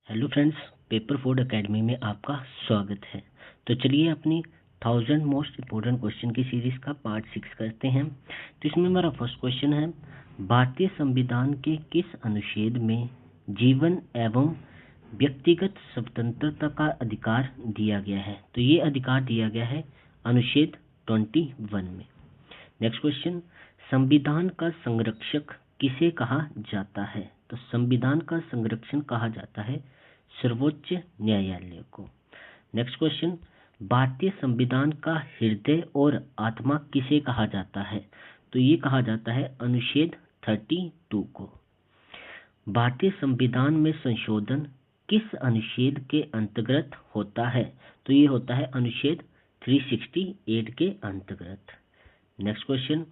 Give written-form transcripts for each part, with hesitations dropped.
Hello friends, paper Ford academy में आपका स्वागत है। तो चलिए अपनी 1000 मोस्ट इम्पोर्टेंट क्वेश्चन की सीरीज का पार्ट 6 करते हैं। तो इसमें हमारा फर्स्ट क्वेश्चन है, भारतीय संविधान के किस अनुच्छेद में जीवन एवं व्यक्तिगत स्वतंत्रता का अधिकार दिया गया है? तो ये अधिकार दिया गया है अनुच्छेद 21 में। नेक्स्ट क्वेश्चन, संविधान का संरक्षक किसे कहा जाता है? तो संविधान का संरक्षण कहा जाता है सर्वोच्च न्यायालय को। नेक्स्ट क्वेश्चन, भारतीय संविधान का हृदय और आत्मा किसे कहा जाता है? तो ये कहा जाता है अनुच्छेद 32 को। भारतीय संविधान में संशोधन किस अनुच्छेद के अंतर्गत होता है? तो ये होता है अनुच्छेद 368 के अंतर्गत। नेक्स्ट क्वेश्चन,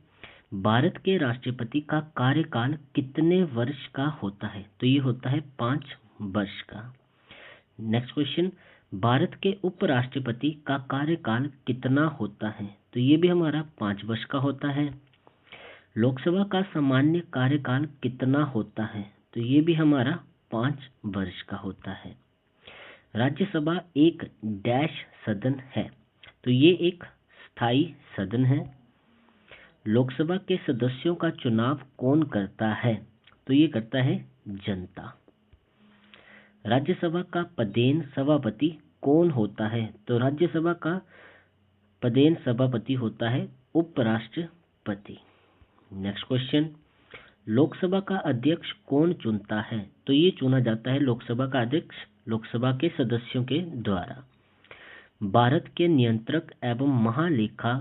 भारत के राष्ट्रपति का कार्यकाल कितने वर्ष का होता है? तो ये होता है 5 वर्ष का। नेक्स्ट क्वेश्चन, भारत के उपराष्ट्रपति का कार्यकाल कितना होता है? तो ये भी हमारा 5 वर्ष का होता है। लोकसभा का सामान्य कार्यकाल कितना होता है? तो ये भी हमारा 5 वर्ष का होता है। राज्यसभा एक डैश सदन है, तो ये एक स्थायी सदन है। लोकसभा के सदस्यों का चुनाव कौन करता है? तो ये करता है जनता। राज्यसभा का पदेन सभापति कौन होता है? तो राज्यसभा का पदेन सभापति होता है उपराष्ट्रपति। नेक्स्ट क्वेश्चन, लोकसभा का अध्यक्ष कौन चुनता है? तो ये चुना जाता है लोकसभा का अध्यक्ष लोकसभा के सदस्यों के द्वारा। भारत के नियंत्रक एवं महालेखा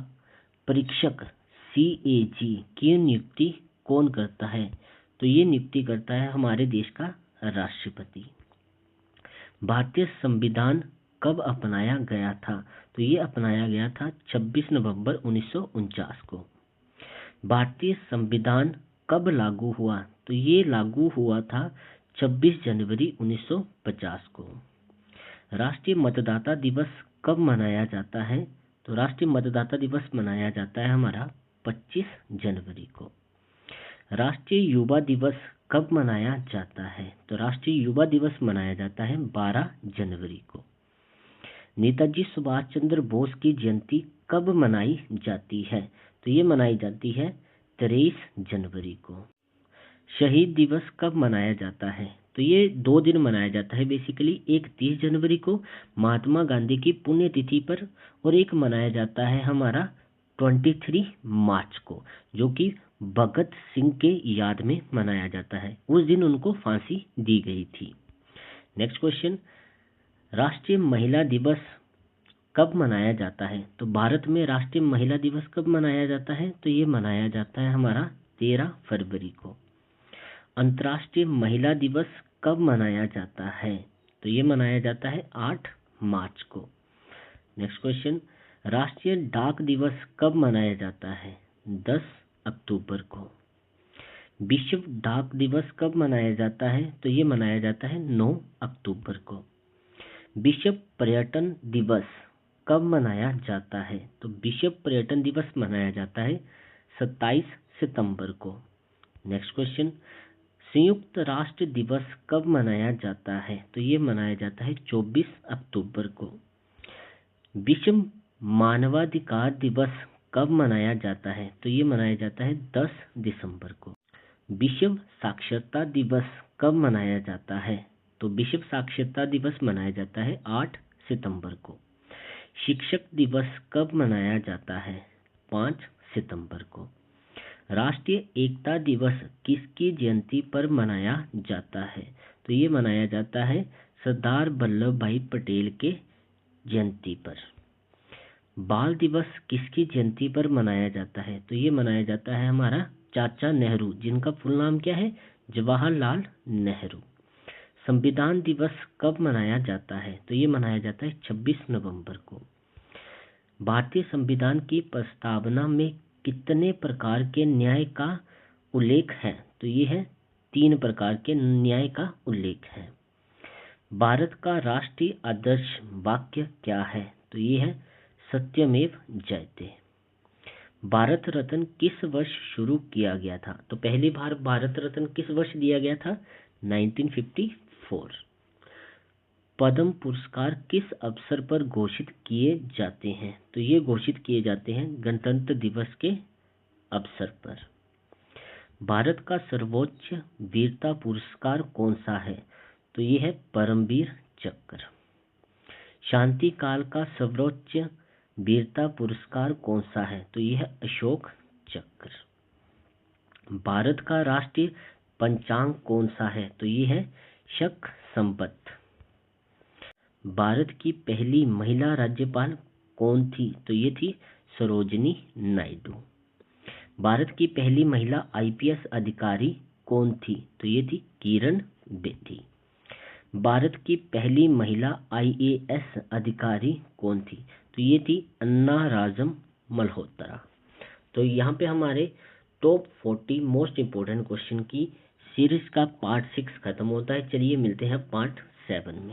परीक्षक CAG की नियुक्ति कौन करता है? तो ये नियुक्ति करता है हमारे देश का राष्ट्रपति। भारतीय संविधान कब अपनाया गया था? तो ये अपनाया गया था 26 नवंबर 1949 को। भारतीय संविधान कब लागू हुआ? तो ये लागू हुआ था 26 जनवरी 1950 को। राष्ट्रीय मतदाता दिवस कब मनाया जाता है? तो राष्ट्रीय मतदाता दिवस मनाया जाता है हमारा 25 जनवरी को। राष्ट्रीय युवा दिवस कब मनाया जाता है? तो राष्ट्रीय युवा दिवस मनाया जाता है 12 जनवरी को। नेताजी सुभाष चंद्र बोस की जयंती कब मनाई जाती है? तो ये मनाई जाती है 23 जनवरी को। शहीद दिवस कब मनाया जाता है? तो ये 2 दिन मनाया जाता है बेसिकली, एक 30 जनवरी को महात्मा गांधी की पुण्यतिथि पर, और एक मनाया जाता है हमारा 23 मार्च को, जो कि भगत सिंह के याद में मनाया जाता है। उस दिन उनको फांसी दी गई थी। नेक्स्ट क्वेश्चन, राष्ट्रीय महिला दिवस कब मनाया जाता है? तो भारत में राष्ट्रीय महिला दिवस कब मनाया जाता है? तो ये मनाया जाता है हमारा 13 फरवरी को। अंतर्राष्ट्रीय महिला दिवस कब मनाया जाता है? तो ये मनाया जाता है 8 मार्च को। नेक्स्ट क्वेश्चन, राष्ट्रीय डाक दिवस कब मनाया जाता है? 10 अक्टूबर को। विश्व डाक दिवस कब मनाया जाता है? तो ये मनाया जाता है 9 अक्टूबर को। विश्व पर्यटन दिवस कब मनाया जाता है? तो विश्व पर्यटन दिवस मनाया जाता है 27 सितंबर को। नेक्स्ट क्वेश्चन, संयुक्त राष्ट्र दिवस कब मनाया जाता है? तो ये मनाया जाता है 24 अक्टूबर को। विश्व मानवाधिकार दिवस कब मनाया जाता है? तो ये मनाया जाता है 10 दिसंबर को। विश्व साक्षरता दिवस कब मनाया जाता है? तो विश्व साक्षरता दिवस मनाया जाता है 8 सितंबर को। शिक्षक दिवस कब मनाया जाता है? 5 सितंबर को। राष्ट्रीय एकता दिवस किसकी जयंती पर मनाया जाता है? तो ये मनाया जाता है सरदार वल्लभ भाई पटेल के जयंती पर। बाल दिवस किसकी जयंती पर मनाया जाता है? तो ये मनाया जाता है हमारा चाचा नेहरू, जिनका फुल नाम क्या है? जवाहरलाल नेहरू। संविधान दिवस कब मनाया जाता है? तो ये मनाया जाता है 26 नवंबर को। भारतीय संविधान की प्रस्तावना में कितने प्रकार के न्याय का उल्लेख है? तो ये है 3 प्रकार के न्याय का उल्लेख है। भारत का राष्ट्रीय आदर्श वाक्य क्या है? तो ये है सत्यमेव जयते। भारत रत्न किस वर्ष शुरू किया गया था? तो पहली बार भारत रत्न किस वर्ष दिया गया था? 1954। पद्म पुरस्कार किस अवसर पर घोषित किए जाते हैं? तो ये घोषित किए जाते हैं गणतंत्र दिवस के अवसर पर। भारत का सर्वोच्च वीरता पुरस्कार कौन सा है? तो ये है परमवीर चक्र। शांति काल का सर्वोच्च वीरता पुरस्कार कौन सा है? तो ये है अशोक चक्र। भारत का राष्ट्रीय पंचांग कौन सा है? तो ये है शक संवत। भारत की पहली महिला राज्यपाल कौन थी? तो ये थी सरोजिनी नायडू। भारत की पहली महिला आईपीएस अधिकारी कौन थी? तो ये थी किरण बेदी। भारत की पहली महिला आईएएस अधिकारी कौन थी? तो ये थी अन्ना राजम मल्होत्रा। तो यहाँ पे हमारे टॉप 40 मोस्ट इम्पोर्टेंट क्वेश्चन की सीरीज का पार्ट 6 खत्म होता है। चलिए मिलते हैं पार्ट 7 में।